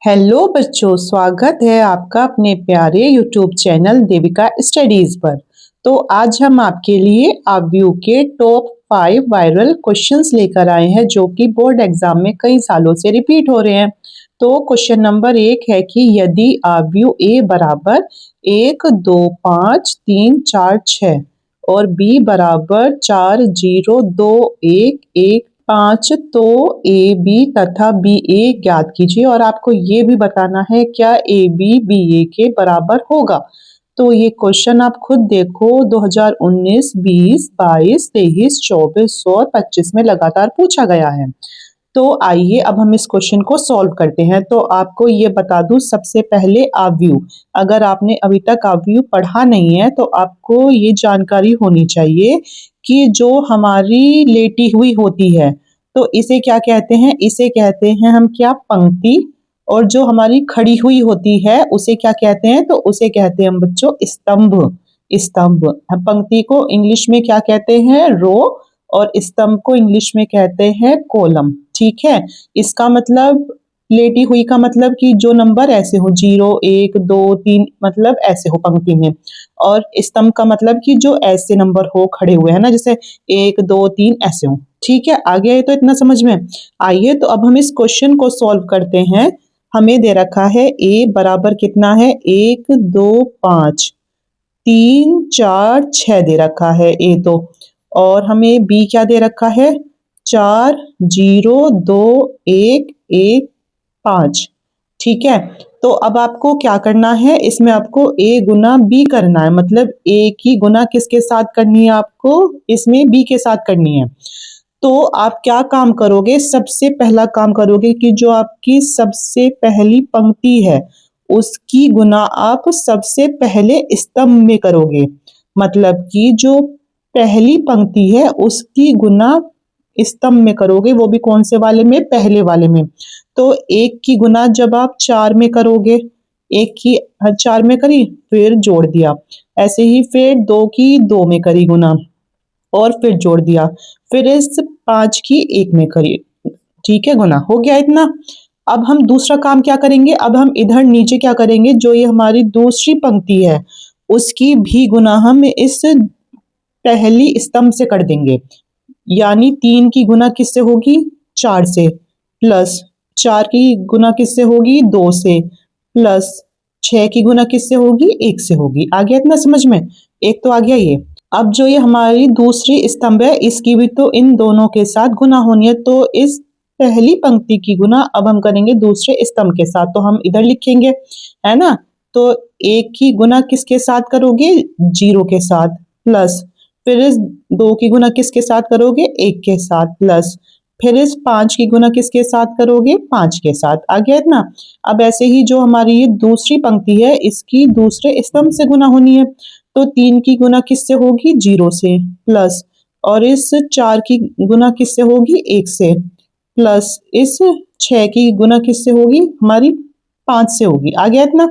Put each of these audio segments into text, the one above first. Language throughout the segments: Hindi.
हेलो बच्चों, स्वागत है आपका अपने प्यारे यूट्यूब चैनल देविका स्टडीज पर। तो आज हम आपके लिए आव्यू के टॉप 5 वायरल क्वेश्चंस लेकर आए हैं जो कि बोर्ड एग्जाम में कई सालों से रिपीट हो रहे हैं। तो क्वेश्चन नंबर 1 है कि यदि आव्यू ए बराबर 1 2 5 3 4 6 और बी बराबर 4 0 2 1 1 5 तो ए बी तथा बी ए ज्ञात कीजिए और आपको ये भी बताना है क्या ए बी बी ए के बराबर होगा। तो ये क्वेश्चन आप खुद देखो 2019, 20, 22, 23, 24 और 25 में लगातार पूछा गया है। तो आइए अब हम इस क्वेश्चन को सॉल्व करते हैं। तो आपको ये बता दूं सबसे पहले आव्यू, अगर आपने अभी तक आव्यू पढ़ा नहीं है तो आपको ये जानकारी होनी चाहिए कि जो हमारी लेटी हुई होती है तो इसे क्या कहते हैं, इसे कहते हैं हम क्या, पंक्ति। और जो हमारी खड़ी हुई होती है उसे क्या कहते हैं, तो उसे कहते हैं हम बच्चों स्तंभ। स्तंभ। हम पंक्ति को इंग्लिश में क्या कहते हैं, रो, और स्तंभ को इंग्लिश में कहते हैं कॉलम। ठीक है। इसका मतलब लेटी हुई का मतलब कि जो नंबर ऐसे हो 0 1 2 3 मतलब ऐसे हो पंक्ति में, और स्तंभ का मतलब कि जो ऐसे नंबर हो खड़े हुए है ना, जैसे 1 2 3 ऐसे हो। ठीक है, आ गया ये तो इतना समझ में। आइए तो अब हम इस क्वेश्चन को सॉल्व करते हैं। हमें दे रखा है ए बराबर कितना है, 1 2 5 3 4 6 दे रखा है ए तो, और हमें बी क्या दे रखा है, 4 0 2 1 1 5। ठीक है। तो अब आपको क्या करना है, इसमें आपको ए गुना बी करना है, मतलब ए की गुना किसके साथ करनी है, आपको इसमें बी के साथ करनी है। तो आप क्या काम करोगे, सबसे पहला काम करोगे कि जो आपकी सबसे पहली पंक्ति है उसकी गुना आप सबसे पहले स्तंभ में करोगे। मतलब कि जो पहली पंक्ति है उसकी गुना स्तंभ में करोगे, वो भी कौन से वाले में, पहले वाले में। तो एक की गुना जब आप 4 में करोगे, एक की 4 में करी फिर जोड़ दिया, ऐसे ही फिर 2 की 2 में करी गुना और फिर जोड़ दिया, फिर इस 5 की 1 में करी। ठीक है, गुना हो गया इतना। अब हम दूसरा काम क्या करेंगे, अब हम इधर नीचे क्या करेंगे, जो ये हमारी दूसरी पंक्ति है उसकी भी गुना हम इस पहली स्तंभ से कर देंगे। यानी 3 की गुना किससे होगी, 4 से, प्लस 4 की गुना किससे होगी, 2 से, प्लस 6 की गुना किससे होगी, 1 से होगी। आ गया इतना समझ में, एक तो आ गया ये। अब जो ये हमारी दूसरी स्तंभ है इसकी भी तो इन दोनों के साथ गुना होनी है, तो इस पहली पंक्ति की गुना अब हम करेंगे दूसरे स्तंभ के साथ, तो हम इधर लिखेंगे, है ना। तो एक की गुना किसके साथ करोगे, 0 के साथ, प्लस फिर इस 2 की गुना किसके साथ करोगे, 1 के साथ, प्लस फिर इस 5 की गुना किसके साथ करोगे, 5 के साथ। आ गया इतना। अब ऐसे ही जो हमारी ये दूसरी पंक्ति है इसकी दूसरे स्तंभ से गुना होनी है, तो 3 की गुना किससे होगी, 0 से, प्लस और इस 4 की गुना किससे होगी, 1 से, प्लस इस 6 की गुना किससे होगी, हमारी 5 से होगी। आ गया इतना।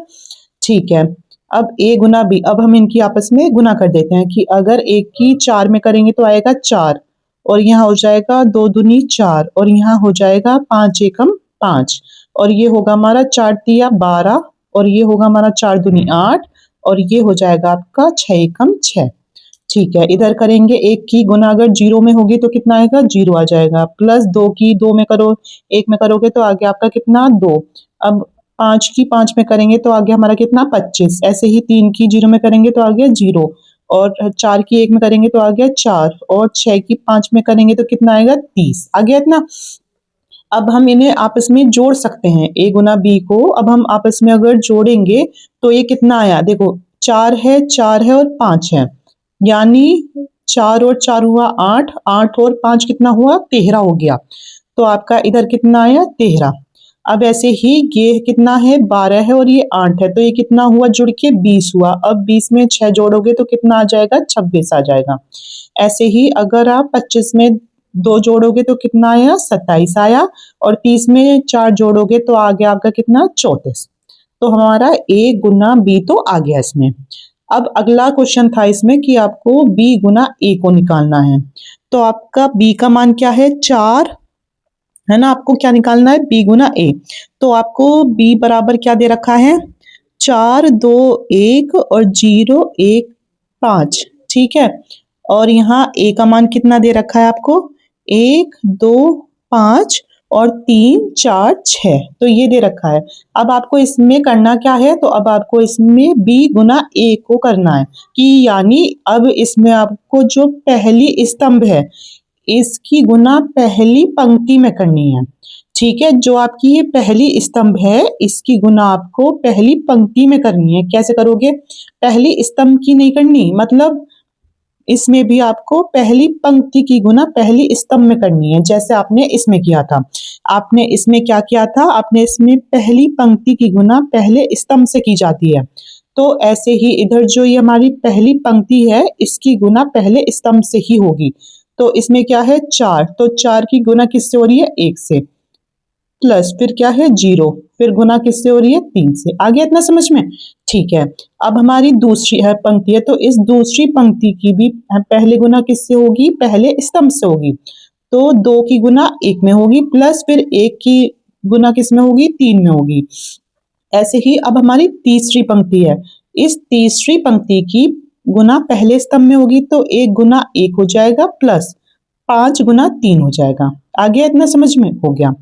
ठीक है। अब ए गुना बी, अब हम इनकी आपस में गुना कर देते हैं कि अगर एक की 4 में करेंगे तो आएगा 4, और यहाँ हो जाएगा 2 दूनी 4, और यहाँ हो जाएगा 5 एकम 5, और ये होगा हमारा 4 तिया 12, और ये होगा हमारा 4 दूनी 8, और ये हो जाएगा आपका 6 एकम 6। ठीक है, इधर करेंगे, एक की गुना अगर 0 में होगी तो कितना आएगा, 0 आ जाएगा, प्लस 2 की 2 में करो, 1 में करोगे तो आ गया आपका कितना, 2। अब 5 की 5 में करेंगे तो आ गया हमारा कितना, 25। ऐसे ही 3 की 0 में करेंगे तो आ गया 0, और 4 की 1 में करेंगे तो आ गया 4, और 6 की 5 में करेंगे तो कितना आएगा, 30। आ गया इतना। अब हम इन्हें आपस में जोड़ सकते हैं, ए गुना बी को अब हम आपस में अगर जोड़ेंगे तो ये कितना आया, देखो 4 है, 4 है और 5 है, यानी 4 और 4 हुआ 8, 8 और 5 कितना हुआ, 13 हो गया। तो आपका इधर कितना आया, 13। अब ऐसे ही ये कितना है, 12 है और ये 8 है, तो ये कितना हुआ जुड़ के, 20 हुआ। अब 20 में 6 जोड़ोगे तो कितना आ जाएगा, 26 आ जाएगा। ऐसे ही अगर आप 25 में 2 जोड़ोगे तो कितना आया, 27 आया, और 30 में 4 जोड़ोगे तो आ गया आपका कितना, 34। तो हमारा ए गुना बी तो आ गया इसमें। अब अगला क्वेश्चन था इसमें कि आपको बी गुना ए को निकालना है। तो आपका बी का मान क्या है, 4, है ना। आपको क्या निकालना है, बी गुना ए। तो आपको बी बराबर क्या दे रखा है, 4 2 1 और 0 1 5, ठीक है। और यहाँ ए का मान कितना दे रखा है आपको, 1 2 5 और 3 4 6, तो ये दे रखा है। अब आपको इसमें करना क्या है, तो अब आपको इसमें बी गुना ए को करना है, कि यानी अब इसमें आपको जो पहली स्तंभ है इसकी गुना पहली पंक्ति में करनी है, ठीक है। जो आपकी ये पहली स्तंभ है इसकी गुना आपको पहली पंक्ति में करनी है। कैसे करोगे, पहली स्तंभ की नहीं करनी, मतलब इसमें भी आपको पहली पंक्ति की गुना पहली स्तंभ में करनी है, जैसे आपने इसमें किया था। आपने इसमें क्या किया था, आपने इसमें पहली पंक्ति की गुना पहले स्तंभ से की जाती है, तो ऐसे ही इधर जो ये हमारी पहली पंक्ति है इसकी गुना पहले स्तंभ से ही होगी। तो इसमें क्या है 4, तो 4 की गुना किससे हो रही है, 1 से, प्लस फिर क्या है 0, फिर गुना किससे हो रही है, 3 से। आ गया इतना समझ में, ठीक है। अब हमारी दूसरी है पंक्ति है, तो इस दूसरी पंक्ति की भी पहले गुना किससे होगी, पहले स्तंभ से होगी, तो 2 की गुना 1 में होगी, प्लस फिर 1 की गुना किस में होगी, 3 में होगी। ऐसे ही अब हमारी तीसरी पंक्ति है, इस तीसरी पंक्ति की गुना पहले स्तंभ में होगी, तो 1 गुना 1 हो जाएगा, प्लस 5 गुना 3 हो जाएगा। आ गया इतना समझ में, हो गया।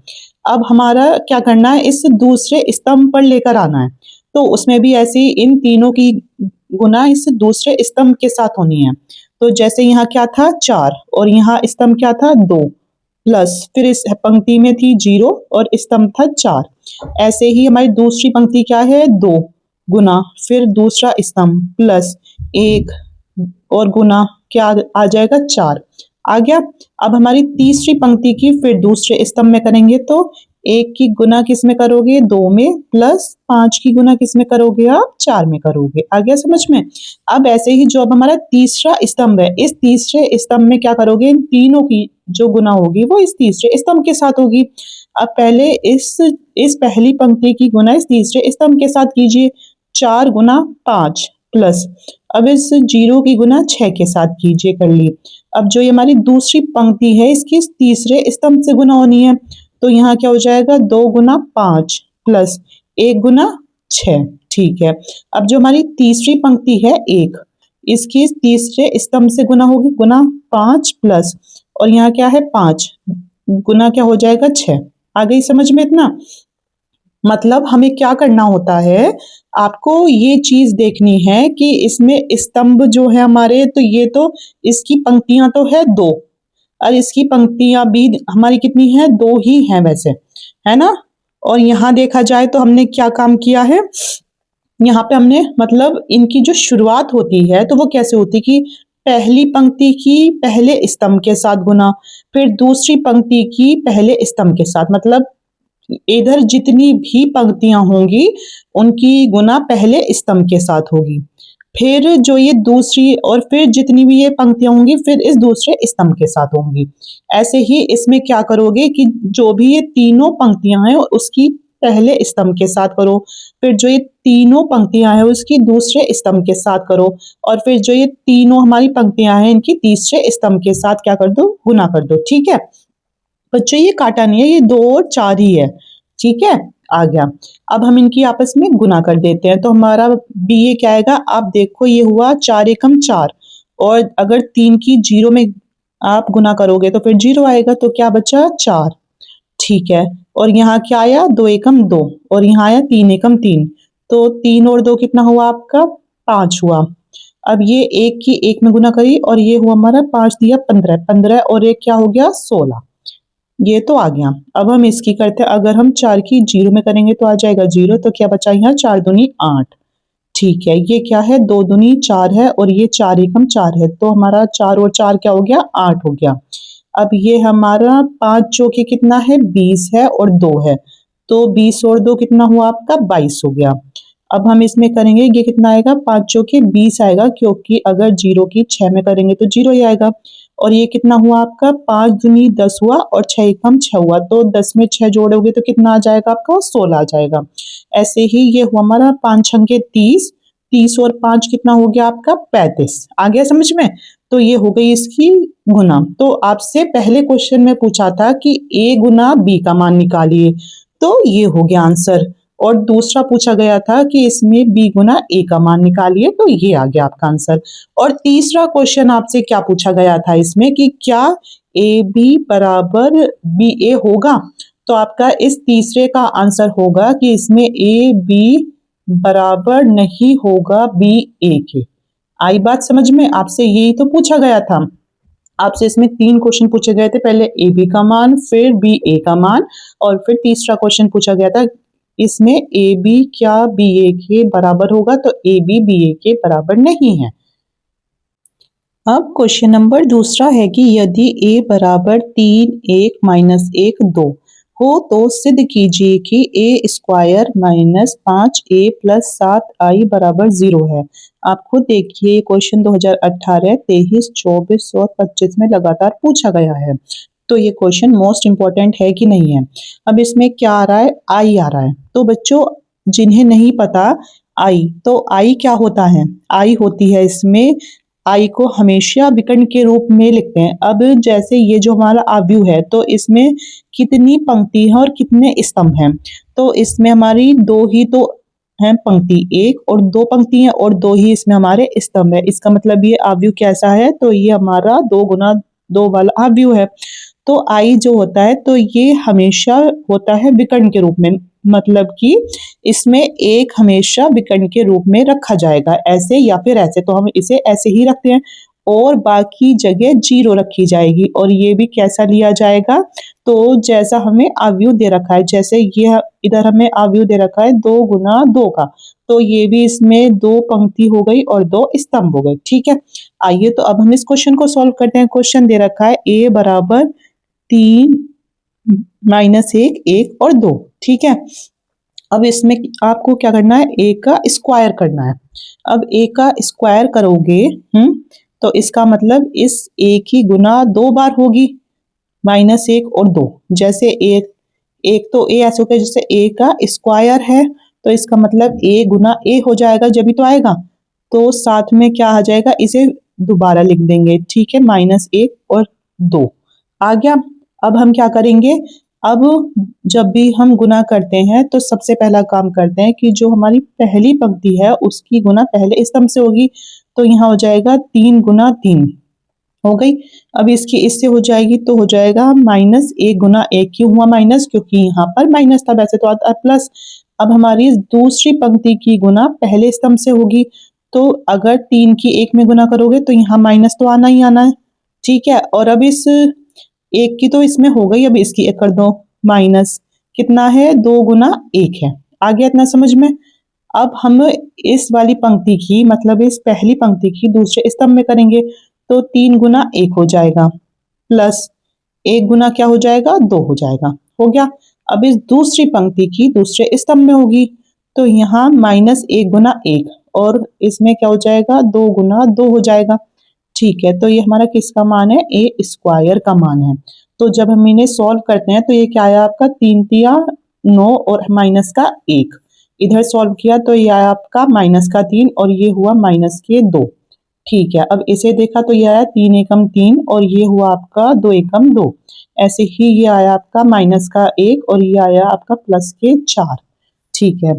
अब हमारा क्या करना है, इस दूसरे स्तंभ पर लेकर आना है, तो उसमें भी ऐसे ही इन तीनों की गुना इस दूसरे स्तंभ के साथ होनी है। तो जैसे यहाँ क्या था 4 और यहाँ स्तंभ क्या था 2, प्लस फिर इस पंक्ति में थी 0 और स्तंभ था 4। ऐसे ही हमारी दूसरी पंक्ति क्या है, 2 गुना फिर दूसरा स्तंभ प्लस 1 और गुना क्या आ जाएगा 4। आ गया। अब हमारी तीसरी पंक्ति की फिर दूसरे स्तंभ में करेंगे, तो 1 की गुना किस में करोगे, 2 में, प्लस 5 की गुना किस में करोगे आप, 4 में करोगे। आ गया समझ में। अब ऐसे ही जो अब हमारा तीसरा स्तंभ है, इस तीसरे स्तंभ में क्या करोगे, इन तीनों की जो गुना होगी वो इस तीसरे स्तंभ के साथ होगी। अब पहले इस पहली पंक्ति की गुना इस तीसरे स्तंभ के साथ कीजिए, 4 गुना 5 प्लस अब इस 0 की गुना 6 के साथ कीजिए, कर ली। अब जो ये हमारी दूसरी पंक्ति है इसकी तीसरे स्तंभ से गुना होनी है, तो यहाँ क्या हो जाएगा, 2 गुना 5 प्लस 1 गुना 6, ठीक है। अब जो हमारी तीसरी पंक्ति है 1, इसकी तीसरे स्तंभ से गुना होगी, गुना 5 प्लस और यहाँ क्या है 5 गुना क्या हो जाएगा 6। आ गई समझ में इतना। मतलब हमें क्या करना होता है, आपको ये चीज देखनी है कि इसमें स्तंभ जो है हमारे, तो ये तो इसकी पंक्तियां तो है 2 और इसकी पंक्तियां भी हमारी कितनी है, 2 ही हैं वैसे, है ना। और यहाँ देखा जाए तो हमने क्या काम किया है, यहाँ पे हमने मतलब इनकी जो शुरुआत होती है तो वो कैसे होती है कि पहली पंक्ति की पहले स्तंभ के साथ गुना, फिर दूसरी पंक्ति की पहले स्तंभ के साथ, मतलब इधर जितनी भी पंक्तियां होंगी उनकी गुना पहले स्तंभ के साथ होगी, फिर जो ये दूसरी और फिर जितनी भी ये पंक्तियां होंगी फिर इस दूसरे स्तंभ के साथ होंगी। ऐसे ही इसमें क्या करोगे कि जो भी ये तीनों पंक्तियां हैं उसकी पहले स्तंभ के साथ करो, फिर जो ये तीनों पंक्तियां हैं उसकी दूसरे स्तंभ के साथ करो, और फिर जो ये तीनों हमारी पंक्तियां हैं इनकी तीसरे स्तंभ के साथ क्या कर दो, गुना कर दो, ठीक है। बच्चों ये काटा नहीं है, ये 2 और 4 ही है, ठीक है। आ गया। अब हम इनकी आपस में गुना कर देते हैं, तो हमारा बी ये क्या आएगा, आप देखो ये हुआ 4 एकम 4 और अगर 3 की 0 में आप गुना करोगे तो फिर 0 आएगा, तो क्या बचा 4, ठीक है। और यहाँ क्या आया 2 एकम 2 और यहाँ आया 3 एकम 3, तो 3 और 2 कितना हुआ आपका 5 हुआ। अब ये 1 की 1 में गुना करी और ये हुआ हमारा 5 दिया 15, 15 और 1 क्या हो गया 16, ये तो आ गया। अब हम इसकी करते हैं, अगर हम 4 की 0 में करेंगे तो आ जाएगा 0, तो क्या बचा यहाँ 4 दूनी 8, ठीक है। ये क्या है 2 दूनी 4 है और ये 4 एकम 4 है, तो हमारा 4 और 4 क्या हो गया 8 हो गया। अब ये हमारा 5 चौके कितना है 20 है और 2 है, तो 20 और 2 कितना हुआ आपका 22 हो गया। अब हम इसमें करेंगे ये कितना आएगा 5 चौके 20 आएगा, क्योंकि अगर 0 की 6 में करेंगे तो 0 ही आएगा। और ये कितना हुआ आपका 5 दूनी 10 हुआ और 6 एकम 6 हुआ, तो 10 में 6 जोड़ोगे तो कितना आ जाएगा आपका 16 आ जाएगा। ऐसे ही ये हुआ हमारा 5 छंगे 30, 30 और 5 कितना हो गया आपका 35। आ गया समझ में। तो ये हो गई इसकी गुना। तो आपसे पहले क्वेश्चन में पूछा था कि a गुना b का मान निकालिए, तो ये हो गया आंसर। और दूसरा पूछा गया था कि इसमें b गुना a का मान निकालिए, तो ये आ गया आपका आंसर। और तीसरा क्वेश्चन आपसे क्या पूछा गया था इसमें कि क्या ab बराबर ba होगा, तो आपका इस तीसरे का आंसर होगा कि इसमें ab बराबर नहीं होगा ba के। आई बात समझ में? आपसे यही तो पूछा गया था। आपसे इसमें 3 क्वेश्चन पूछे गए थे, पहले ए बी का मान, फिर बी ए का मान, और फिर तीसरा क्वेश्चन पूछा गया था इसमें ए बी क्या बी ए के बराबर होगा, तो ए बी ए के बराबर नहीं है। अब क्वेश्चन नंबर दूसरा है कि यदि a बराबर 3 1 माइनस 1 2 हो तो सिद्ध कीजिए कि a square minus 5a plus 7i बराबर 0 है। आप खुद देखिए क्वेश्चन 2018, 23, 24 और 25 में लगातार पूछा गया है, तो ये क्वेश्चन मोस्ट इम्पोर्टेंट है कि नहीं है। अब इसमें क्या आ रहा है, आई आ रहा है। तो बच्चों जिन्हें नहीं पता आई, तो आई क्या होता है, आई होती है इसमें, आई को हमेशा विकर्ण के रूप में लिखते हैं। अब जैसे ये जो हमारा आव्यूह है, तो इसमें कितनी पंक्ति है और कितने स्तंभ हैं, तो इसमें हमारी दो ही तो हैं पंक्ति, एक और दो पंक्ति हैं और दो ही इसमें हमारे स्तंभ है। इसका मतलब ये आव्यूह कैसा है, तो ये हमारा 2 गुना 2 वाला आव्यूह है। तो आई जो होता है तो ये हमेशा होता है विकर्ण के रूप में, मतलब कि इसमें एक हमेशा विकर्ण के रूप में रखा जाएगा, ऐसे या फिर ऐसे, तो हम इसे ऐसे ही रखते हैं, और बाकी जगह 0 रखी जाएगी। और ये भी कैसा लिया जाएगा, तो जैसा हमें आव्यूह दे रखा है, जैसे ये इधर हमें आव्यूह दे रखा है 2 गुना 2 का, तो ये भी इसमें 2 पंक्ति हो गई और 2 स्तंभ हो गए। ठीक है, आइए तो अब हम इस क्वेश्चन को सॉल्व करते हैं। क्वेश्चन दे रखा है a बराबर 3 माइनस 1 1 और 2। ठीक है, अब इसमें आपको क्या करना है, a का स्क्वायर करना है। अब a का स्क्वायर करोगे तो इसका मतलब इस a की गुना 2 बार होगी, माइनस 1 और 2। जैसे एक तो a ऐसे होगा जैसे a का स्क्वायर है, तो इसका मतलब a गुना a हो जाएगा, जब भी तो आएगा, तो साथ में क्या आ जाएगा, इसे दोबारा लिख देंगे। ठीक है, माइनस 1 और 2 आ गया। अब हम क्या करेंगे, अब जब भी हम गुना करते हैं तो सबसे पहला काम करते हैं कि जो हमारी पहली पंक्ति है उसकी गुना पहले स्तंभ से होगी, तो यहाँ हो जाएगा 3 गुना 3 हो गई। अब इसकी इससे हो जाएगी, तो हो जाएगा माइनस 1 गुना 1। क्यों हुआ माइनस, क्योंकि यहाँ पर माइनस था, वैसे तो आता है प्लस। अब हमारी दूसरी पंक्ति की गुना पहले स्तंभ से होगी, तो अगर 3 की 1 में गुना करोगे तो यहाँ माइनस तो आना ही आना है। ठीक है, और अब इस 1 की तो इसमें हो गई, अब इसकी 1 कर दो, माइनस कितना है, 2 गुना 1 है। आ गया इतना समझ में। अब हम इस वाली पंक्ति की, मतलब इस पहली पंक्ति की दूसरे स्तंभ में करेंगे, तो 3 गुना 1 हो जाएगा, प्लस 1 गुना क्या हो जाएगा, 2 हो जाएगा, हो गया। अब इस दूसरी पंक्ति की दूसरे स्तंभ में होगी, तो यहाँ माइनस 1 गुना 1, और इसमें क्या हो जाएगा, 2 गुना 2 हो जाएगा। ठीक है, तो ये हमारा किसका मान है, ए स्क्वायर का मान है। तो जब हम इन्हें सॉल्व करते हैं तो ये क्या आया आपका, 3 तिया 9 और माइनस का 1, इधर सॉल्व किया तो ये आया आपका माइनस का 3 और ये हुआ माइनस के 2। ठीक है, अब इसे देखा तो ये आया 3 एकम 3 और ये हुआ आपका 2 एकम 2। ऐसे ही ये आया आपका माइनस का 1 और ये आया आपका प्लस के 4। ठीक है,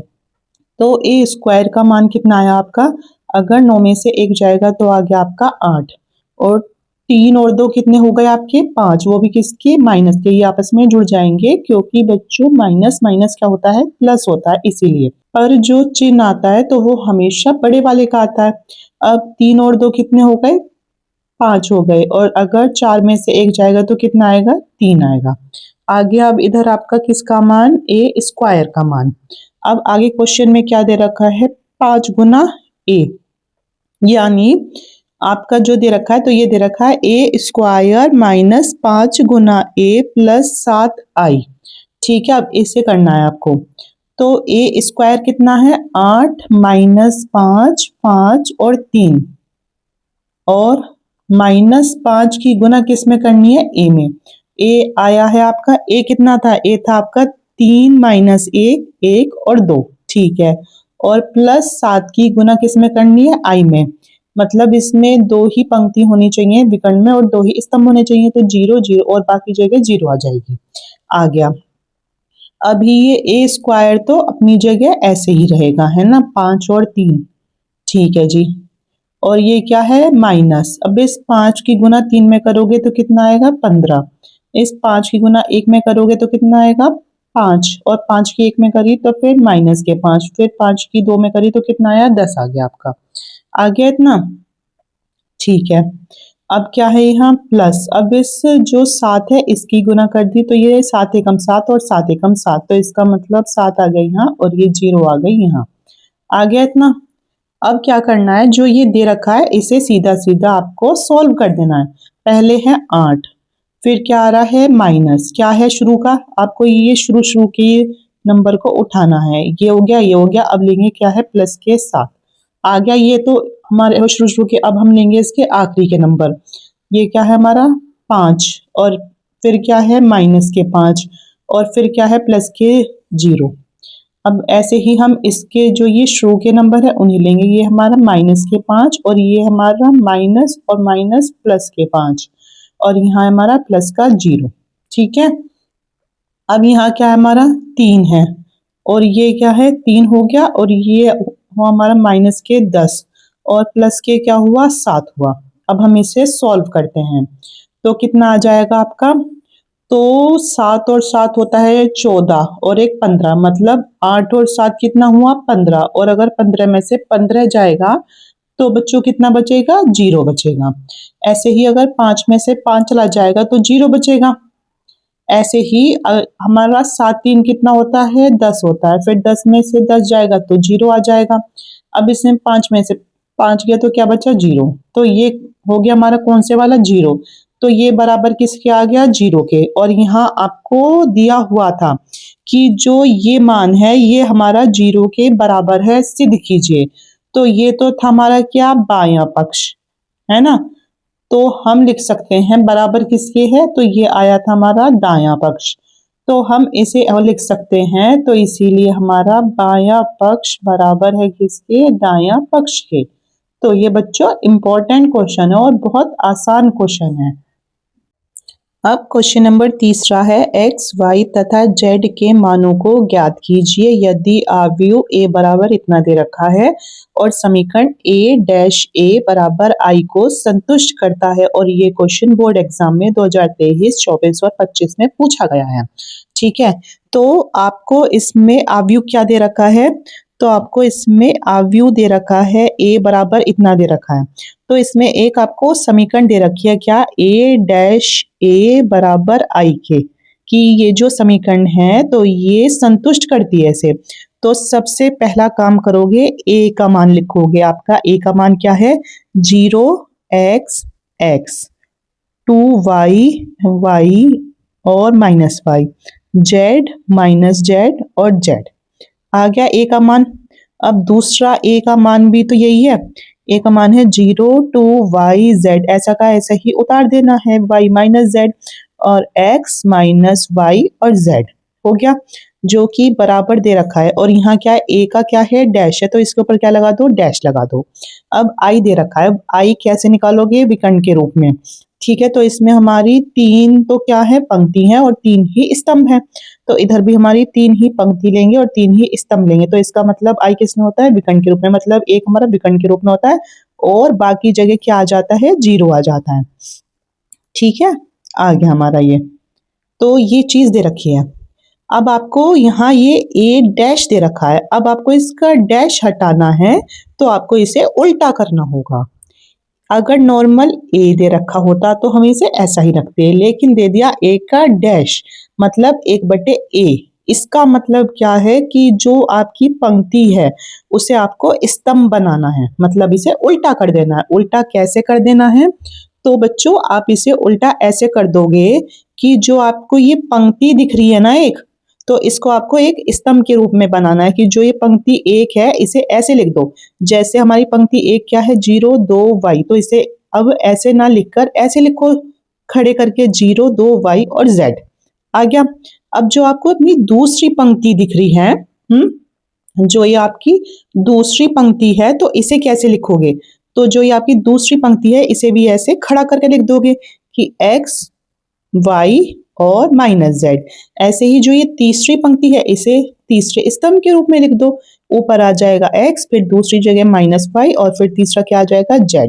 तो ए स्क्वायर का मान कितना आया आपका, अगर 9 में से 1 जाएगा तो आ गया आपका 8, और 3 और 2 कितने हो गए आपके 5, वो भी किसके, माइनस के। ये आपस में जुड़ जाएंगे क्योंकि बच्चों माइनस माइनस क्या होता है, प्लस होता है, इसीलिए। पर जो चिन्ह आता है तो वो हमेशा बड़े वाले का आता है। अब 3 और 2 कितने हो गए, 5 हो गए, और अगर 4 में से 1 जाएगा तो कितना आएगा, 3 आएगा। आगे अब इधर आपका किसका मान, ए स्क्वायर का मान। अब आगे क्वेश्चन में क्या दे रखा है, 5 गुना ए, यानी आपका जो दे रखा है, तो ये दे रखा है ए स्क्वायर माइनस 5 गुना ए प्लस 7i। ठीक है, अब इसे करना है आपको। तो ए स्क्वायर कितना है, 8 माइनस 5 5 और 3, और माइनस 5 की गुना किस में करनी है, ए में। ए आया है आपका, ए कितना था, ए था आपका 3 माइनस 1 1 और 2। ठीक है, और प्लस 7 की गुना किस में करनी है, आई में। मतलब इसमें दो ही पंक्ति होनी चाहिए विकर्ण में और दो ही स्तंभ होने चाहिए, तो 0 0 और बाकी जगह 0 आ जाएगी। आ गया। अभी ये ए स्क्वायर तो अपनी जगह ऐसे ही रहेगा, है ना, 5 और 3। ठीक है जी। और ये क्या है, माइनस। अब इस 5 की गुना 3 में करोगे तो कितना आएगा, 15। इस 5 की गुना 1 में करोगे तो कितना आएगा, 5। और 5 की 1 में करी तो फिर माइनस के 5, फिर 5 की 2 में करी तो कितना आया, 10 आ गया आपका। आ गया इतना। ठीक है। अब क्या है यहाँ, प्लस। अब इस जो 7 है इसकी गुना कर दी तो ये 7 एकम 7 और 7 एकम 7, तो इसका मतलब 7 आ गई यहाँ और ये 0 आ गई यहाँ। आ गया इतना। अब क्या करना है, जो ये दे रखा है इसे सीधा सीधा आपको सॉल्व कर देना है। पहले है 8, फिर क्या आ रहा है, माइनस। क्या है शुरू का, आपको ये शुरू शुरू के नंबर को उठाना है। ये हो गया, ये हो गया। अब लेंगे क्या है, प्लस के 7। आ गया ये तो हमारे शुरू शुरू के। अब हम लेंगे इसके आखिरी के नंबर। ये क्या है हमारा, 5। और फिर क्या है, माइनस के 5। और फिर क्या है, प्लस के 0। अब ऐसे ही हम इसके जो ये शुरू के नंबर है उन्हें लेंगे। ये हमारा माइनस के 5 और ये हमारा माइनस और माइनस प्लस के 5 और यहाँ हमारा प्लस का 0। ठीक है। अब यहाँ क्या है, हमारा 3 है और ये क्या है, 3 हो गया और ये हुआ हमारा माइनस के 10 और प्लस के क्या हुआ, 7 हुआ। अब हम इसे सॉल्व करते हैं तो कितना आ जाएगा आपका, तो 7 और 7 होता है 14 और एक 15, मतलब 8 और 7 कितना हुआ, 15। और अगर 15 में से 15 जाएगा तो बच्चों कितना बचेगा, 0 बचेगा। ऐसे ही अगर 5 में से 5 चला जाएगा तो 0 बचेगा। ऐसे ही हमारा 7 3 कितना होता है, 10 होता है। फिर 10 में से 10 जाएगा तो 0 आ जाएगा। अब इसमें 5 में से 5 गया तो क्या बचा, 0। तो ये हो गया हमारा कौन से वाला, 0। तो ये बराबर किसके आ गया, 0 के। और यहाँ आपको दिया हुआ था कि जो ये मान है ये हमारा 0 के बराबर है, सिद्ध कीजिए। तो ये तो था हमारा क्या, बायां पक्ष, है ना। तो हम लिख सकते हैं बराबर किसके है, तो ये आया था हमारा दायां पक्ष। तो हम इसे और लिख सकते हैं, तो इसीलिए हमारा बायां पक्ष बराबर है किसके, दायां पक्ष के। तो ये बच्चों इम्पोर्टेंट क्वेश्चन है और बहुत आसान क्वेश्चन है। अब क्वेश्चन नंबर तीसरा है, एक्स वाई तथा जेड के मानों को ज्ञात कीजिए यदि आव्यूह ए बराबर इतना दे रखा है और समीकरण ए डैश ए बराबर आई को संतुष्ट करता है। और ये क्वेश्चन बोर्ड एग्जाम में 2023, 24 और 25 में पूछा गया है। ठीक है। तो आपको इसमें आव्यूह क्या दे रखा है, तो आपको इसमें आव्यूह दे रखा है ए बराबर इतना दे रखा है। तो इसमें एक आपको समीकरण दे रखी है, क्या, ए डैश ए बराबर आई के, कि ये जो समीकरण है तो ये संतुष्ट करती है इसे। तो सबसे पहला काम करोगे, ए का मान लिखोगे। आपका ए का मान क्या है, 0x x, 2y y और minus Y, Z minus Z और जेड। आ गया ए का मान। अब दूसरा ए का मान भी तो यही है। ए का मान है 0 to y z, ऐसा का ऐसा ही उतार देना है, y माइनस जेड और x माइनस वाई और z हो गया, जो कि बराबर दे रखा है। और यहाँ क्या है, ए का क्या है, डैश है, तो इसके ऊपर क्या लगा दो, डैश लगा दो। अब आई दे रखा है, अब आई कैसे निकालोगे, विकर्ण के रूप में। ठीक है। तो इसमें हमारी 3 तो क्या है, पंक्ति है और 3 ही स्तंभ है। तो इधर भी हमारी 3 ही पंक्ति लेंगे और 3 ही स्तंभ लेंगे। तो इसका मतलब आई किस में होता है, विकर्ण के रूप में, मतलब एक हमारा विकर्ण के रूप में होता है और बाकी जगह क्या आ जाता है, 0 आ जाता है। ठीक है। आ गया हमारा ये। तो ये चीज दे रखी है। अब आपको यहाँ ये ए डैश दे रखा है, अब आपको इसका डैश हटाना है तो आपको इसे उल्टा करना होगा। अगर नॉर्मल ए दे रखा होता तो हम इसे ऐसा ही रखते, लेकिन दे दिया ए का डैश, मतलब 1/a। इसका मतलब क्या है कि जो आपकी पंक्ति है उसे आपको स्तंभ बनाना है, मतलब इसे उल्टा कर देना है। उल्टा कैसे कर देना है, तो बच्चों आप इसे उल्टा ऐसे कर दोगे कि जो आपको ये पंक्ति दिख रही है ना एक, तो इसको आपको एक स्तंभ के रूप में बनाना है कि जो ये पंक्ति एक है इसे ऐसे लिख दो। जैसे हमारी पंक्ति एक क्या है, 0 2 y, तो इसे अब ऐसे ना लिखकर ऐसे लिखो खड़े करके, 0 2 y और z। आ गया। अब जो आपको अपनी दूसरी पंक्ति दिख रही है, जो ये आपकी दूसरी पंक्ति है, तो इसे कैसे लिखोगे, तो जो ये आपकी दूसरी पंक्ति है इसे भी ऐसे खड़ा करके लिख दोगे कि x y और माइनस z। ऐसे ही जो ये तीसरी पंक्ति है इसे तीसरे स्तंभ के रूप में लिख दो। ऊपर आ जाएगा x, फिर दूसरी जगह माइनस y और फिर तीसरा क्या आ जाएगा z।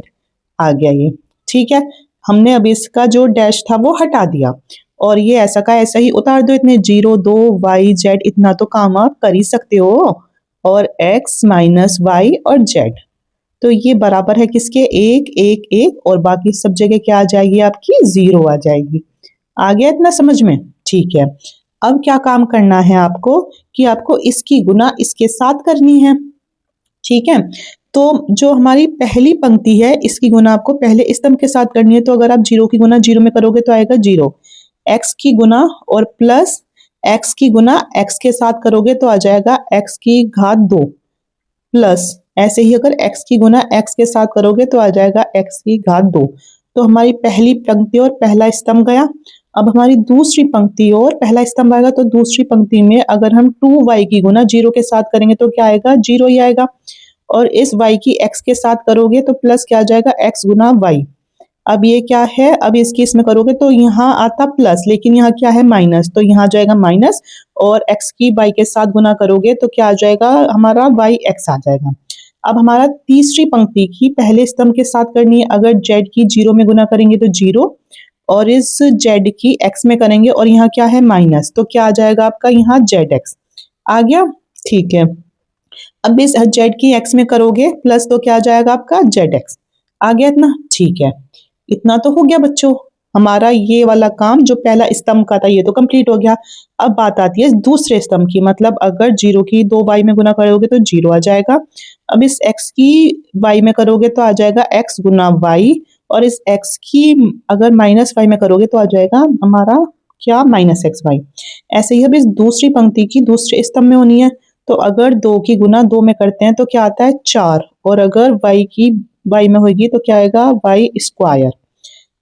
आ गया ये, ठीक है। हमने अब इसका जो डैश था वो हटा दिया और ये ऐसा का ऐसा ही उतार दो। इतने 0 2 y z इतना तो काम आप कर ही सकते हो। और x माइनस y और z, तो ये बराबर है किसके, 1 1 1 और बाकी सब जगह क्या आ जाएगी आपकी, 0 आ जाएगी। आ गया इतना समझ में, ठीक है। अब क्या काम करना है आपको कि आपको इसकी गुना इसके साथ करनी है, ठीक है। तो जो हमारी पहली पंक्ति है इसकी गुना आपको पहले स्तंभ के साथ करनी है। तो अगर आप 0 की गुना 0 में करोगे तो आएगा 0। x की गुना और प्लस x की गुना x के साथ करोगे तो आ जाएगा x की घात 2 प्लस ऐसे ही अगर x की गुना x के साथ करोगे तो आ जाएगा x की घात 2। तो हमारी पहली पंक्ति और पहला स्तंभ गया। अब हमारी दूसरी पंक्ति और पहला स्तंभ आएगा। तो दूसरी पंक्ति में अगर हम 2y की गुना 0 के साथ करेंगे तो क्या आएगा, 0 ही आएगा। और इस y की x के साथ करोगे तो प्लस क्या आ जाएगा, x गुना y। अब ये क्या है, अब इसकी इसमें करोगे तो यहाँ आता प्लस, लेकिन यहाँ क्या है माइनस, तो यहाँ जाएगा माइनस। और x की y के साथ गुना करोगे तो क्या आ जाएगा हमारा y x आ जाएगा। अब हमारा तीसरी पंक्ति की पहले स्तंभ के साथ करनी है। अगर z की 0 में गुना करेंगे तो 0 और इस z की x में करेंगे और यहाँ क्या है माइनस, तो क्या आ जाएगा आपका यहाँ zx आ गया, ठीक है। अब इस z की x में करोगे प्लस तो क्या आ जाएगा आपका zx आ गया इतना, ठीक है। इतना तो हो गया बच्चों, हमारा ये वाला काम जो पहला स्तंभ का था ये तो कंप्लीट हो गया। अब बात आती है दूसरे स्तंभ की, मतलब अगर 0 की 2y में गुना करोगे तो 0 आ जाएगा। अब इस x की y में करोगे तो आ जाएगा x गुना y और इस x की अगर माइनस y में करोगे तो आ जाएगा हमारा क्या, माइनस xy। ऐसे ही अब इस दूसरी पंक्ति की दूसरे स्तंभ में होनी है। तो अगर 2 की गुना 2 में करते हैं तो क्या आता है 4 और अगर y की y में होगी तो क्या आएगा y स्क्वायर।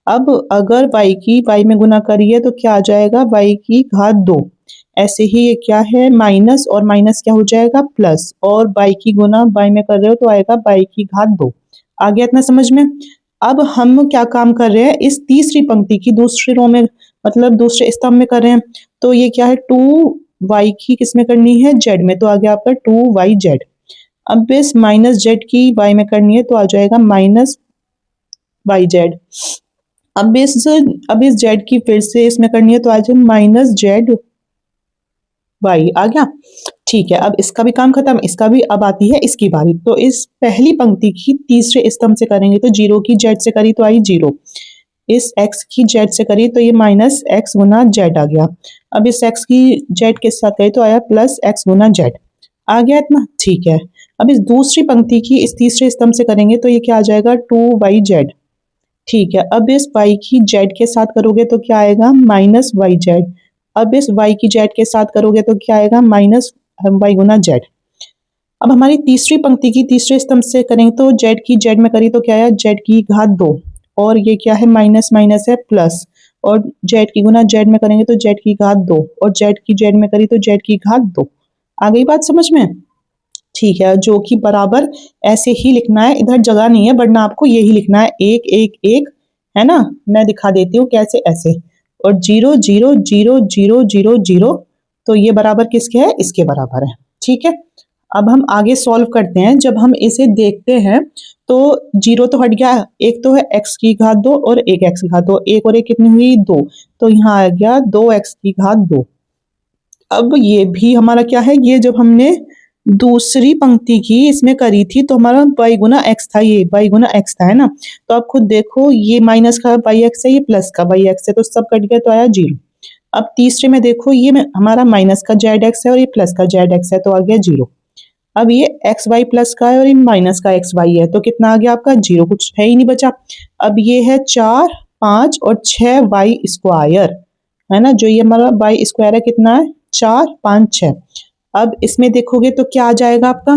अब अगर y की y में गुना करिए तो क्या आ जाएगा y की घात 2। ऐसे ही ये क्या है माइनस और माइनस क्या हो जाएगा प्लस, और y की गुना y में कर रहे हो तो आएगा y की घात 2। आ गया इतना समझ में। अब हम क्या काम कर रहे हैं, इस तीसरी पंक्ति की दूसरी रो में मतलब दूसरे स्तंभ में कर रहे हैं। तो ये क्या है 2y की किस में करनी है, z में, तो आ गया आपका 2yz। अब इस माइनस z की y में करनी है तो आ जाएगा माइनस yz। अब इस z की फिर से इसमें करनी है तो आ जाए माइनस z y आ गया, ठीक है। अब इसका भी काम खत्म, इसका भी अब आती है इसकी बारी। तो इस पहली पंक्ति की तीसरे स्तंभ से करेंगे तो 0 की z से करी तो आई 0, इस x की z से करी तो ये माइनस x गुना z आ गया। अब इस x की z के साथ करी तो आया प्लस x गुना z आ गया इतना, ठीक है। अब इस दूसरी पंक्ति की इस तीसरे स्तंभ से करेंगे तो ये क्या आ जाएगा 2yz, ठीक है। अब इस y की z के साथ करोगे तो क्या आएगा माइनस yz। अब इस y की z के साथ करोगे तो क्या आएगा माइनस y गुना z। अब हमारी तीसरी पंक्ति की तीसरे स्तंभ से करेंगे तो z की z में करी तो क्या आया z की घात 2 और ये क्या है माइनस माइनस है प्लस, और z की गुना z में करेंगे तो z की घात 2 और z की z में करी तो z की घात 2। आ गई बात समझ में, ठीक है। जो कि बराबर ऐसे ही लिखना है, इधर जगह नहीं है वरना आपको यही लिखना है 1 1 1, है ना। मैं दिखा देती हूँ कैसे, ऐसे और 0 0 0 0 0 0, तो ये बराबर किसके है, इसके बराबर है, ठीक है। अब हम आगे सॉल्व करते हैं। जब हम इसे देखते हैं तो 0 तो हट गया, एक तो है x की घात 2 और एक x की घात 2, एक और एक कितनी हुई 2, तो यहाँ आ गया 2x की घात 2। अब ये भी हमारा क्या है, ये जब हमने दूसरी पंक्ति की इसमें करी थी तो हमारा y गुना x था, ये y गुना x था, है ना। तो आप खुद देखो ये माइनस का yx है, ये प्लस का yx है, तो सब कट गया तो आया 0। अब तीसरे में देखो ये हमारा माइनस का zx है और ये प्लस का zx है, तो आ गया 0। अब ये xy प्लस का है और ये माइनस का xy है, तो कितना आ गया आपका 0, कुछ है ही नहीं बचा। अब ये है 4 5 और 6y स्क्वायर, है ना। जो ये हमारा y स्क्वायर है कितना है 4 5 6। अब इसमें देखोगे तो क्या आ जाएगा आपका,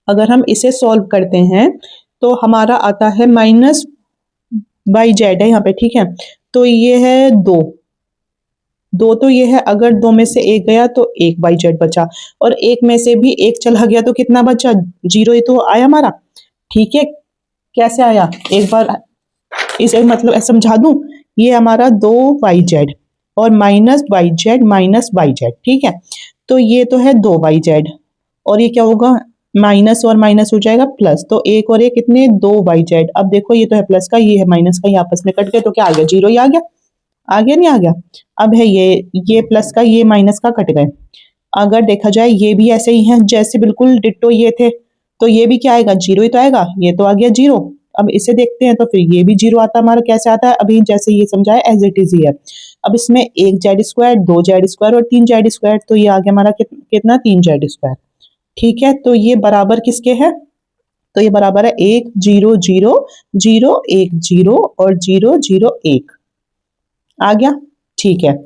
अगर हम इसे सॉल्व करते हैं तो हमारा आता है माइनस yz है यहाँ पे, ठीक है। तो ये है 2 2, तो ये है अगर 2 में से एक गया तो एक yz बचा, और एक में से भी एक चला गया तो कितना बचा 0, ये तो आया हमारा, ठीक है। कैसे आया एक बार इसे मतलब समझा दूं। ये हमारा 2yz और -yz, ठीक है। तो ये तो है 2yz और ये क्या होगा, माइनस और माइनस हो जाएगा प्लस, तो एक और एक कितने 2yz। अब देखो ये तो है प्लस का, ये है माइनस का, ये आपस में कट गए तो क्या आ गया, जीरो ही आ गया। आ गया नहीं आ गया। अब है ये प्लस का ये माइनस का कट गए। अगर देखा जाए ये भी ऐसे ही है जैसे बिल्कुल डिट्टो ये थे, तो ये भी क्या आएगा, जीरो ही तो आएगा। ये तो आ गया जीरो। अब इसे देखते हैं तो फिर ये भी जीरो आता है हमारा। कैसे आता है, अभी जैसे ये समझाया एज इट इज ही है। अब इसमें एक जेड स्क्वायर, दो जेड स्क्वायर और तीन जेड स्क्वायर, तो ये आ गया हमारा कितना, तीन जेड स्क्वायर। ठीक है, तो ये बराबर किसके है, तो ये बराबर है एक जीरो जीरो जीरो एक जीरो और जीरो जीरो एक। आ गया, ठीक है।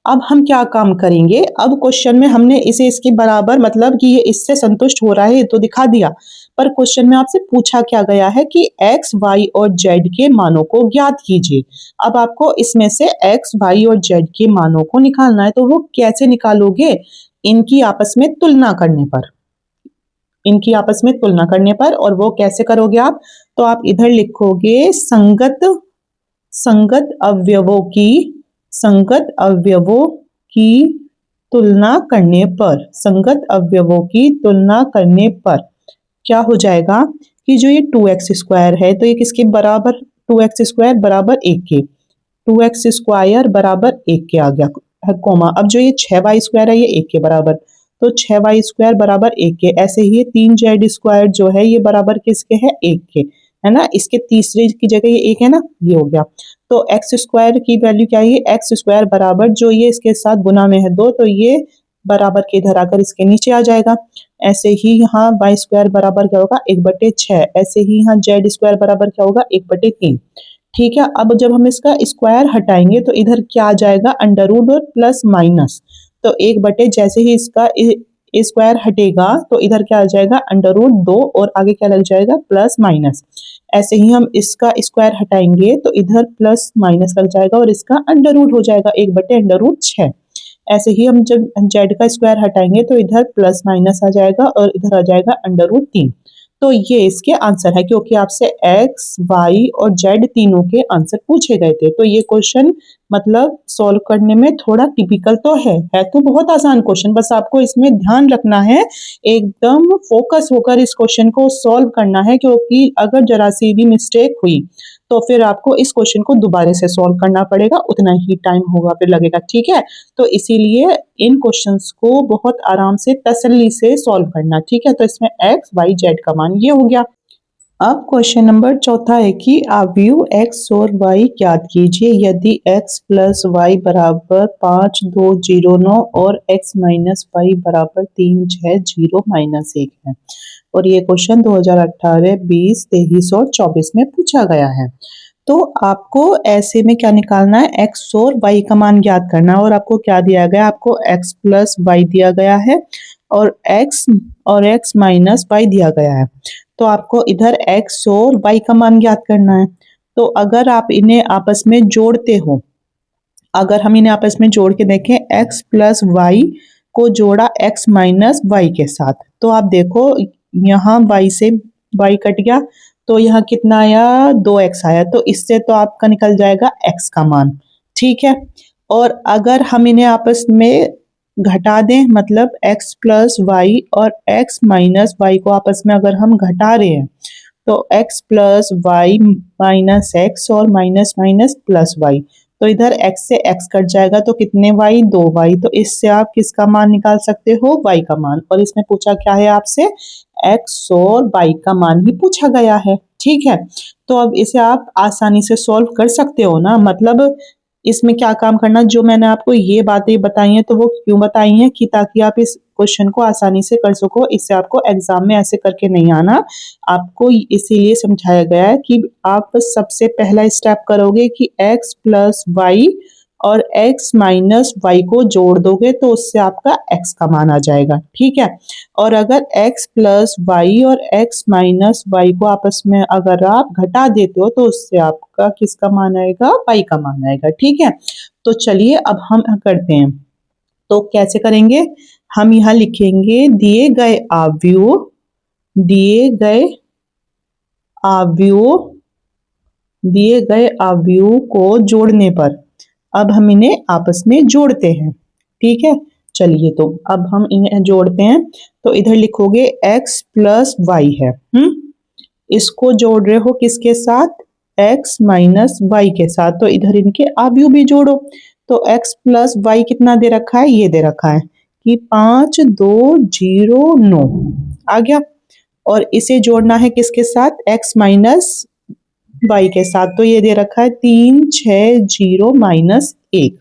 अब हम क्या काम करेंगे, अब क्वेश्चन में हमने इसे इसके बराबर मतलब कि ये इससे संतुष्ट हो रहा है तो दिखा दिया, पर क्वेश्चन में आपसे पूछा क्या गया है कि x, y और z के मानों को ज्ञात कीजिए। अब आपको इसमें से x, y और z के मानों को निकालना है, तो वो कैसे निकालोगे, इनकी आपस में तुलना करने पर। इनकी आपस में तुलना करने पर, और वो कैसे करोगे आप, तो आप इधर लिखोगे संगत अवयवों की तुलना करने पर, संगत अवयवों की तुलना करने पर क्या हो जाएगा कि जो ये 2x स्क्वायर है तो ये किसके बराबर, 2x स्क्वायर बराबर एक के, 2x स्क्वायर बराबर एक के आ गया है कोमा। अब जो ये 6y स्क्वायर है ये एक के बराबर, तो 6y स्क्वायर बराबर एक के। ऐसे ही 3z स्क्वायर जो है ये बराबर किसके है, एक के, है ना। इसके तीसरे की जगह ये एक है ना, ये हो गया। तो एक्स स्क्वायर की वैल्यू क्या है, एक्स स्क्वायर बराबर जो ये इसके साथ गुना में है दो, तो ये बराबर के इधर आकर इसके नीचे आ जाएगा। ऐसे ही यहाँ वाई स्क्वायर बराबर क्या होगा, एक बटे छः। ऐसे ही यहाँ जेड स्क्वायर बराबर क्या होगा, एक बटे तीन। ठीक है, अब जब हम इसका स्क्वायर हटाएंगे तो इधर क्या आ जाएगा, अंडर रूट और प्लस माइनस। तो एक बटे जैसे ही इसका स्क्वायर हटेगा तो इधर क्या आ जाएगा, अंडर रूट दो और आगे क्या लग जाएगा, प्लस माइनस। ऐसे ही हम इसका स्क्वायर हटाएंगे तो इधर प्लस माइनस लग जाएगा और इसका अंडर रूट हो जाएगा एक बटे अंडर रूट छः। ऐसे ही हम जब जेड का स्क्वायर हटाएंगे तो इधर प्लस माइनस आ जाएगा और इधर आ जाएगा अंडर रूट तीन। तो ये इसके आंसर है, क्योंकि आपसे एक्स, वाई और जेड तीनों के आंसर पूछे गए थे। तो ये क्वेश्चन मतलब सॉल्व करने में थोड़ा टिपिकल तो है तो बहुत आसान क्वेश्चन। बस आपको इसमें ध्यान रखना है, एकदम फोकस होकर इस क्वेश्चन को सॉल्व करना है, क्योंकि अगर जरा सी भी मिस्टेक हुई तो फिर आपको इस क्वेश्चन को दोबारा से सॉल्व करना पड़ेगा, उतना ही टाइम होगा फिर लगेगा। ठीक है, तो इसीलिए इन क्वेश्चंस को बहुत आराम से तसल्ली से सॉल्व करना। ठीक है, तो इसमें एक्स, वाई, जेड का मान ये हो गया। अब क्वेश्चन नंबर चौथा है कि आव्यूह x और y ज्ञात कीजिए यदि x प्लस वाई बराबर 5209 और x माइनस वाई बराबर 36 0 -1 है। और ये क्वेश्चन 2018, 20, 23 और 24 में पूछा गया है। तो आपको ऐसे में क्या निकालना है, x और y का मान ज्ञात करना है। और आपको क्या दिया गया, आपको x प्लस वाई दिया गया है और x माइनस वाई दिया गया है। तो आपको इधर x और y का मान ज्ञात करना है। तो अगर आप इन्हें आपस में जोड़ते हो, अगर हम इन्हें आपस में जोड़ के देखें, x प्लस वाई को जोड़ा x माइनस वाई के साथ, तो आप देखो यहाँ y से y कट गया तो यहाँ कितना आया, 2x आया। तो इससे तो आपका निकल जाएगा x का मान। ठीक है, और अगर हम इन्हें आपस में घटा दें, मतलब x प्लस वाई और x माइनस वाई को आपस में अगर हम घटा रहे हैं तो x plus Y minus X और माइनस माइनस प्लस वाई, तो इधर x से x कट जाएगा तो कितने y, 2y। तो इससे आप किसका मान निकाल सकते हो, y का मान। और इसमें पूछा क्या है आपसे, x और y का मान ही पूछा गया है। ठीक है, तो अब इसे आप आसानी से सॉल्व कर सकते हो ना। मतलब इसमें क्या काम करना, जो मैंने आपको ये बातें बताई हैं तो वो क्यों बताई हैं कि ताकि आप इस क्वेश्चन को आसानी से कर सको। इससे आपको एग्जाम में ऐसे करके नहीं आना, आपको इसीलिए समझाया गया है कि आप सबसे पहला स्टेप करोगे कि x प्लस वाई और x माइनस वाई को जोड़ दोगे तो उससे आपका x का मान आ जाएगा। ठीक है, और अगर x प्लस वाई और x माइनस वाई को आपस में अगर आप घटा देते हो तो उससे आपका किसका मान आएगा, y का मान आएगा। ठीक है, तो चलिए अब हम करते हैं। तो कैसे करेंगे, हम यहाँ लिखेंगे दिए गए अवयव को जोड़ने पर। अब हम इन्हें आपस में जोड़ते हैं। ठीक है, चलिए तो अब हम इन्हें जोड़ते हैं। तो इधर लिखोगे x प्लस वाई है। इसको जोड़ रहे हो किसके साथ? x माइनस वाई के साथ। तो इधर इनके अवयव भी जोड़ो। तो x प्लस वाई कितना दे रखा है? ये दे रखा है कि 5 2 0 9 आ गया। और इसे जोड़ना है किसके साथ? x माइनस वाई के साथ। तो ये दे रखा है 3 6 0 माइनस 1।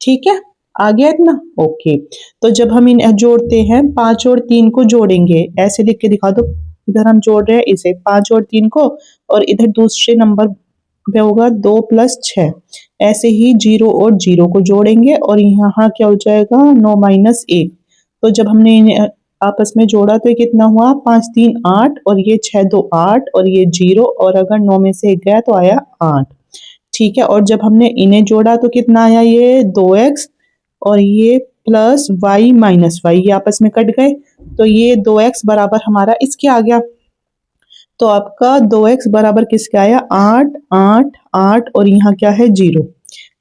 ठीक है, आ गया इतना? ओके। तो जब हम इन्हें जोड़ते हैं 5 और 3 को जोड़ेंगे, ऐसे लिख के दिखा दो। इधर हम जोड़ रहे हैं इसे 5 और 3 को, और इधर दूसरे नंबर पे होगा 2 प्लस 6। ऐसे ही 0 और 0 को जोड़ेंगे और यहाँ क्या हो जाएगा? 9 माइनस 1। तो जब हमने इन्हें आपस में जोड़ा तो ये कितना हुआ? 5 3 8 और ये 6 2 8 और ये 0, और अगर 9 में से 1 गया तो आया 8। ठीक है, और जब हमने इन्हें जोड़ा तो कितना आया? ये 2x और ये प्लस y माइनस वाई, ये आपस में कट गए। तो ये 2x बराबर हमारा इसके आ गया। तो आपका 2x बराबर किसके आया? 8 8 8 और यहाँ क्या है? 0।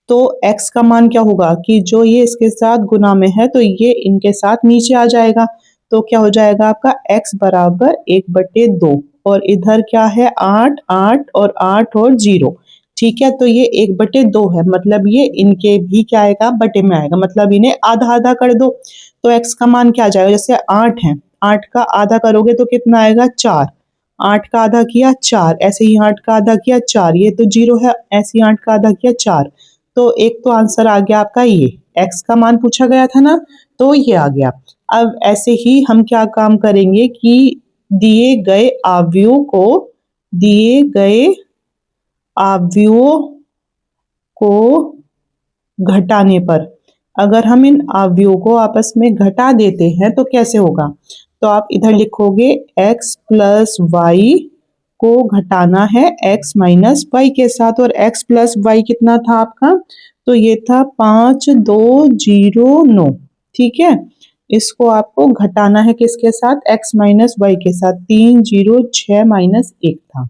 तो x का मान क्या होगा कि जो ये इसके साथ गुना में है तो ये इनके साथ नीचे आ जाएगा। तो क्या हो जाएगा आपका? x बराबर 1/2, और इधर क्या है? 8 8 और 8 और 0। ठीक है, तो ये 1/2 है, मतलब ये इनके भी क्या आएगा? बटे में आएगा, मतलब इन्हें आधा आधा कर दो। तो x का मान क्या आ जाएगा? जैसे 8 है, 8 का आधा करोगे तो कितना आएगा? 4। 8 का आधा किया 4, ऐसे ही 8 का आधा किया 4, ये तो 0 है, ऐसे ही 8 का आधा किया 4। तो एक तो आंसर आ गया आपका ये, x का मान पूछा गया था ना, तो ये आ गया। अब ऐसे ही हम क्या काम करेंगे कि दिए गए अवयवों को घटाने पर, अगर हम इन अवयवों को आपस में घटा देते हैं तो कैसे होगा? तो आप इधर लिखोगे x प्लस वाई को घटाना है x माइनस वाई के साथ। और x प्लस वाई कितना था आपका? तो ये था 5 2 0 9। ठीक है, इसको आपको घटाना है किसके साथ? x माइनस वाई के साथ। 3 0 6 माइनस 1 था।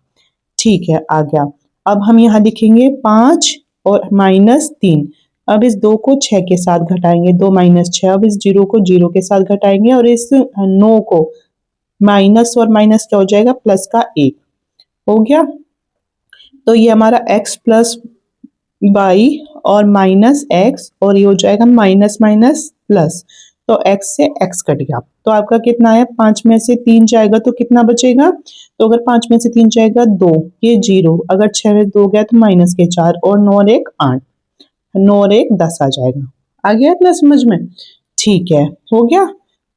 ठीक है, आ गया। अब हम यहाँ लिखेंगे 5 और माइनस 3। अब इस 2 को 6 के साथ घटाएंगे, 2 माइनस 6। अब इस 0 को 0 के साथ घटाएंगे और इस 9 को माइनस और माइनस क्या हो जाएगा? प्लस का 1 हो गया। तो ये हमारा x प्लस वाई और माइनस x, और ये हो जाएगा माइनस माइनस प्लस। तो x से x कट गया। तो आपका कितना है? 5 में से 3 जाएगा तो कितना बचेगा? तो अगर 5 में से 3 जाएगा 2, ये 0, अगर 6 में 2 गया तो माइनस के 4, और 9 और 1 8, 9 और 1 10 आ जाएगा। आ गया इतना समझ में? ठीक है, हो गया।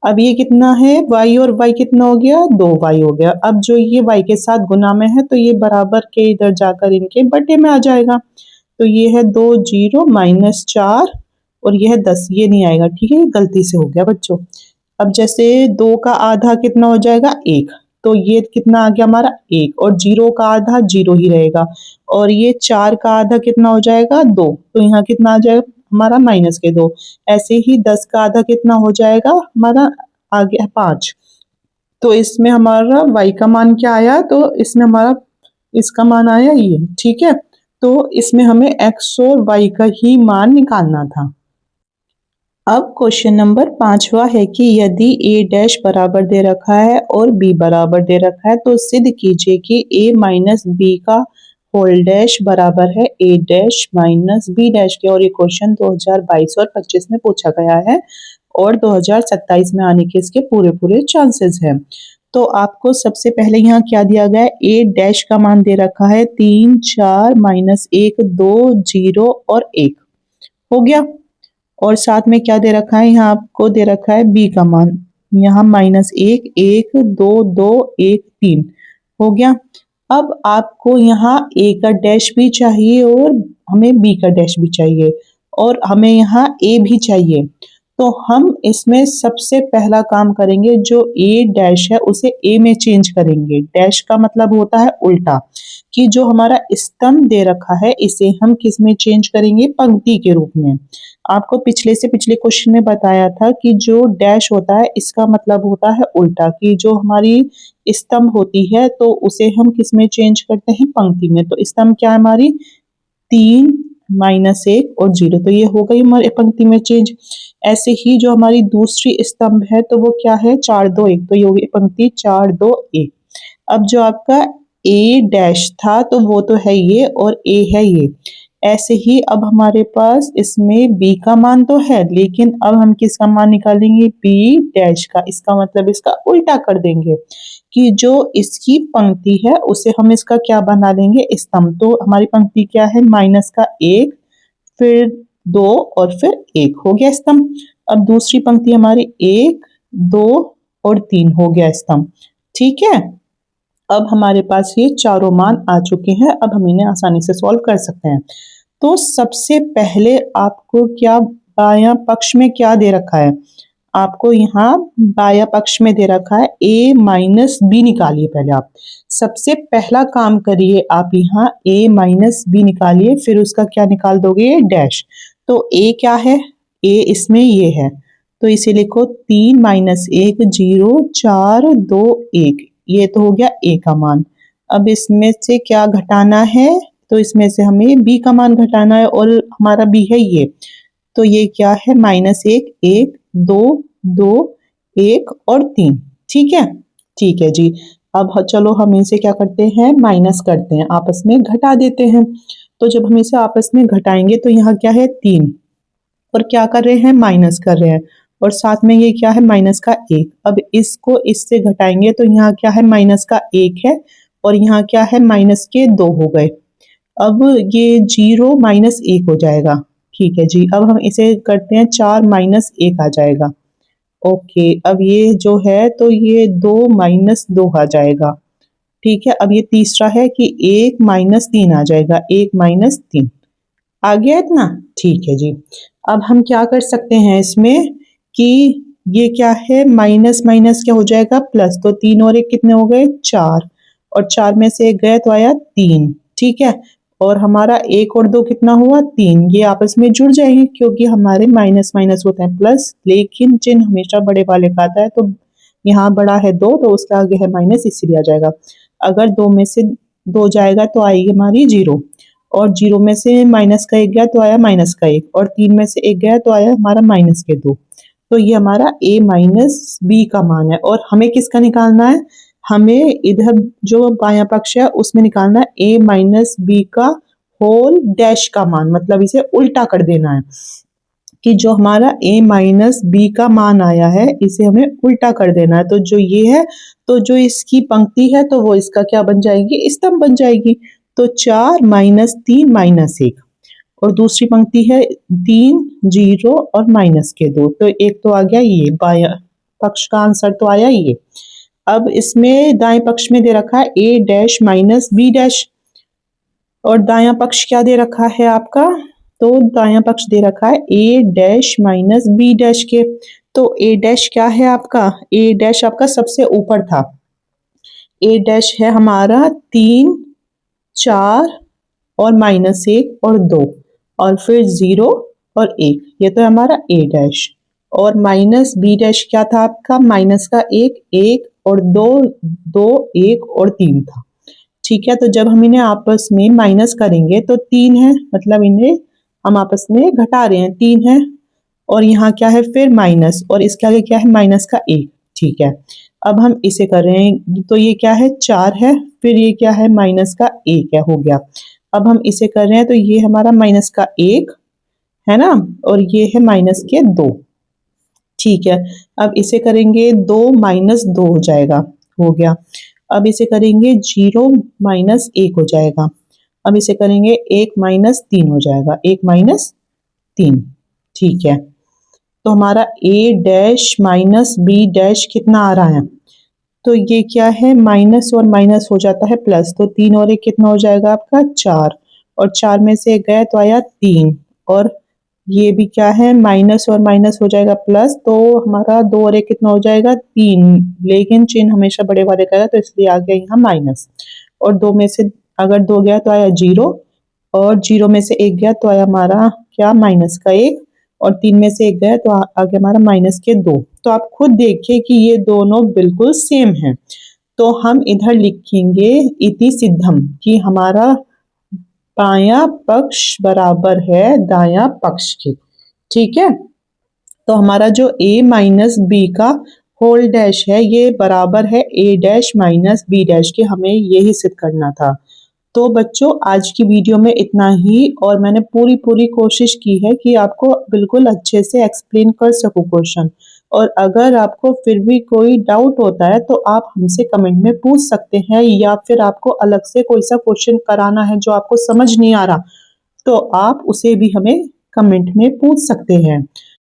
अब ये कितना है? y, और y कितना हो गया? 2y हो गया। अब जो ये y के साथ गुना में है तो ये बराबर के इधर जाकर इनके बटे में आ जाएगा। तो ये है 2 0 माइनस 4, और ये है 10, ये नहीं आएगा। ठीक है, ये गलती से हो गया बच्चों। अब जैसे 2 का आधा कितना हो जाएगा? 1। तो ये कितना आ गया हमारा? 1, और 0 का आधा 0 ही रहेगा। और ये 4 का आधा कितना हो जाएगा? 2। तो यहाँ कितना आ जाएगा हमारा? माइनस के 2। ऐसे ही 10 का आधा कितना हो जाएगा हमारा? आ गया 5। तो इसमें हमारा y का मान क्या आया? तो इसमें हमारा इसका मान आया ये। ठीक है, तो इसमें हमें x और y का ही मान निकालना था। अब क्वेश्चन नंबर 5वां है कि यदि a डैश बराबर दे रखा है और b बराबर दे रखा है तो सिद्ध कीजिए कि a माइनस b का होल डैश बराबर है a dash minus b dash के। और ये क्वेश्चन 2022 और 25 में पूछा गया है, और 2027 में आने के इसके पूरे पूरे चांसेस हैं। तो आपको सबसे पहले यहाँ क्या दिया गया है? a डैश का मान दे रखा है 3 4 माइनस 1 2 0 और 1 हो गया। और साथ में क्या दे रखा है? यहाँ आपको दे रखा है b का मान, यहाँ माइनस 1 1 2 2 1 3 हो गया। अब आपको यहाँ a का डैश भी चाहिए और हमें b का डैश भी चाहिए, और हमें यहाँ a भी चाहिए। तो हम इसमें सबसे पहला काम करेंगे, जो a डैश है उसे a में चेंज करेंगे। डैश का मतलब होता है उल्टा, कि जो हमारा स्तंभ दे रखा है इसे हम किस में चेंज करेंगे? पंक्ति के रूप में। आपको पिछले से पिछले क्वेश्चन में बताया था कि जो डैश होता है इसका मतलब होता है उल्टा, कि जो हमारी स्तंभ होती है तो उसे हम किस में चेंज करते हैं, पंक्ति में। तो स्तंभ क्या है हमारी, 3 -1 और 0, तो ये हो गई हमारे पंक्ति में चेंज। ऐसे ही जो हमारी दूसरी स्तंभ है तो वो क्या है, 4 2 1, तो ये होगी पंक्ति 4 2 1। अब जो आपका ए डैश था तो वो तो है ये और ए है ये। ऐसे ही अब हमारे पास इसमें बी का मान तो है, लेकिन अब हम किसका मान निकालेंगे, बी डैश का। इसका मतलब इसका उल्टा कर देंगे कि जो इसकी पंक्ति है उसे हम इसका क्या बना लेंगे, स्तंभ। तो हमारी पंक्ति क्या है, -1, फिर 2 और फिर 1 हो गया स्तंभ। अब दूसरी पंक्ति हमारी 1 2 और 3 हो गया स्तंभ। ठीक है, अब हमारे पास ये चारों मान आ चुके हैं। अब हम इन्हें आसानी से सॉल्व कर सकते हैं। तो सबसे पहले आपको क्या बायां पक्ष में क्या दे रखा है, आपको यहाँ बायां पक्ष में दे रखा है a माइनस बी। निकालिए पहले आप, सबसे पहला काम करिए आप यहाँ a माइनस बी निकालिए, फिर उसका क्या निकाल दोगे, डैश। तो a क्या है, a इसमें ये है, तो इसे लिखो 3 -1 0 4 2 1, ये तो हो गया a का मान। अब इसमें से क्या घटाना है, तो इसमें से हमें b का मान घटाना है और हमारा b है ये, तो ये क्या है, -1 1 2 2 1 और 3। ठीक है, ठीक है जी। अब चलो हम इसे क्या करते हैं, माइनस करते हैं, आपस में घटा देते हैं। तो जब हम इसे आपस में घटाएंगे तो यहाँ क्या है 3, और क्या कर रहे हैं, माइनस कर रहे हैं, और साथ में ये क्या है, माइनस का 1। अब इसको इससे घटाएंगे तो यहाँ क्या है, माइनस का 1 है, और यहाँ क्या है, माइनस के 2 हो गए। अब ये 0 -1 हो जाएगा। ठीक है जी, अब हम इसे करते हैं 4 -1 आ जाएगा। ओके, अब ये जो है तो ये 2 -2 आ जाएगा। ठीक है, अब ये तीसरा है कि 1 -3 आ जाएगा, 1 -3 आ गया इतना। ठीक है जी, अब हम क्या कर सकते हैं इसमें कि ये क्या है, माइनस माइनस क्या हो जाएगा, प्लस। तो 3 और 1 कितने हो गए, 4, और 4 में से 1 गया तो आया 3। ठीक है, और हमारा 1 और 2 कितना हुआ, 3। ये आपस में जुड़ जाएंगे क्योंकि हमारे माइनस माइनस होते हैं प्लस, लेकिन चिन्ह हमेशा बड़े वाले का आता है, तो यहाँ बड़ा है 2 तो उसके आगे है माइनस, इसीलिए आ जाएगा। अगर 2 में से 2 जाएगा तो आएगी हमारी 0, और 0 में से माइनस का 1 गया तो आया माइनस का 1, और 3 में से 1 गया तो आया हमारा माइनस के 2। तो ये हमारा a माइनस बी का मान है, और हमें किसका निकालना है, हमें इधर जो बायां पक्ष है उसमें निकालना है a माइनस बी का होल डैश का मान, मतलब इसे उल्टा कर देना है कि जो हमारा a माइनस बी का मान आया है इसे हमें उल्टा कर देना है। तो जो ये है, तो जो इसकी पंक्ति है तो वो इसका क्या बन जाएगी, स्तंभ बन जाएगी। तो 4 -3 -1, और दूसरी पंक्ति है 3 0 और माइनस के 2, तो एक तो आ गया ये बायां पक्ष का आंसर तो आया ये। अब इसमें दाएं पक्ष में दे रखा है a dash minus B dash, और दायां पक्ष क्या दे रखा है आपका, तो दायां पक्ष दे रखा है a dash minus B dash के। तो a डैश क्या है आपका, a डैश आपका सबसे ऊपर था, a डैश है हमारा 3 4 और -1 और 2, और फिर 0 और 1, ये तो हमारा a डैश। और माइनस बी डैश क्या था आपका, माइनस का 1 1 और 2 2 1 और 3 था। ठीक है, तो जब हम इन्हें आपस में माइनस करेंगे तो 3 है, मतलब इन्हें हम आपस में घटा रहे हैं, 3 है, और यहाँ क्या है फिर माइनस, और इसके आगे क्या है, माइनस का 1। ठीक है, अब हम इसे कर रहे हैं तो ये क्या है, 4 है, फिर ये क्या है, माइनस का 1 है, हो गया। अब हम इसे कर रहे हैं तो ये हमारा माइनस का 1 है ना, और ये है माइनस के 2। ठीक है, अब इसे करेंगे 2 -2 हो जाएगा, हो गया। अब इसे करेंगे 0 -1 हो जाएगा। अब इसे करेंगे 1 -3 हो जाएगा, 1 -3। ठीक है, तो हमारा a dash minus B dash कितना आ रहा है, तो ये क्या है, माइनस और माइनस हो जाता है प्लस, तो 3 और 1 कितना हो जाएगा आपका, 4, और 4 में से 1 गया तो आया 3, और ये भी क्या है, माइनस और माइनस हो जाएगा प्लस, तो हमारा 2 और 1 कितना हो जाएगा, 3, लेकिन चिन्ह हमेशा बड़े वाले का है तो इसलिए आ गया यहाँ माइनस, और 2 में से अगर 2 गया तो आया 0, और 0 में से 1 गया तो आया हमारा क्या, माइनस का 1, और 3 में से 1 गया तो आगे हमारा माइनस के 2। तो आप खुद देखिए कि ये दोनों बिल्कुल सेम हैं। तो हम इधर लिखेंगे इति सिद्धम कि हमारा बायां पक्ष बराबर है दायां पक्ष के। ठीक है, तो हमारा जो a माइनस बी का होल डैश है ये बराबर है a dash minus B dash के। हमें यही सिद्ध करना था। तो बच्चों आज की वीडियो में इतना ही, और मैंने पूरी कोशिश की है कि आपको बिल्कुल अच्छे से एक्सप्लेन कर सकूं क्वेश्चन। और अगर आपको फिर भी कोई डाउट होता है तो आप हमसे कमेंट में पूछ सकते हैं, या फिर आपको अलग से कोई सा क्वेश्चन कराना है जो आपको समझ नहीं आ रहा तो आप उसे भी हमें कमेंट में पूछ सकते हैं।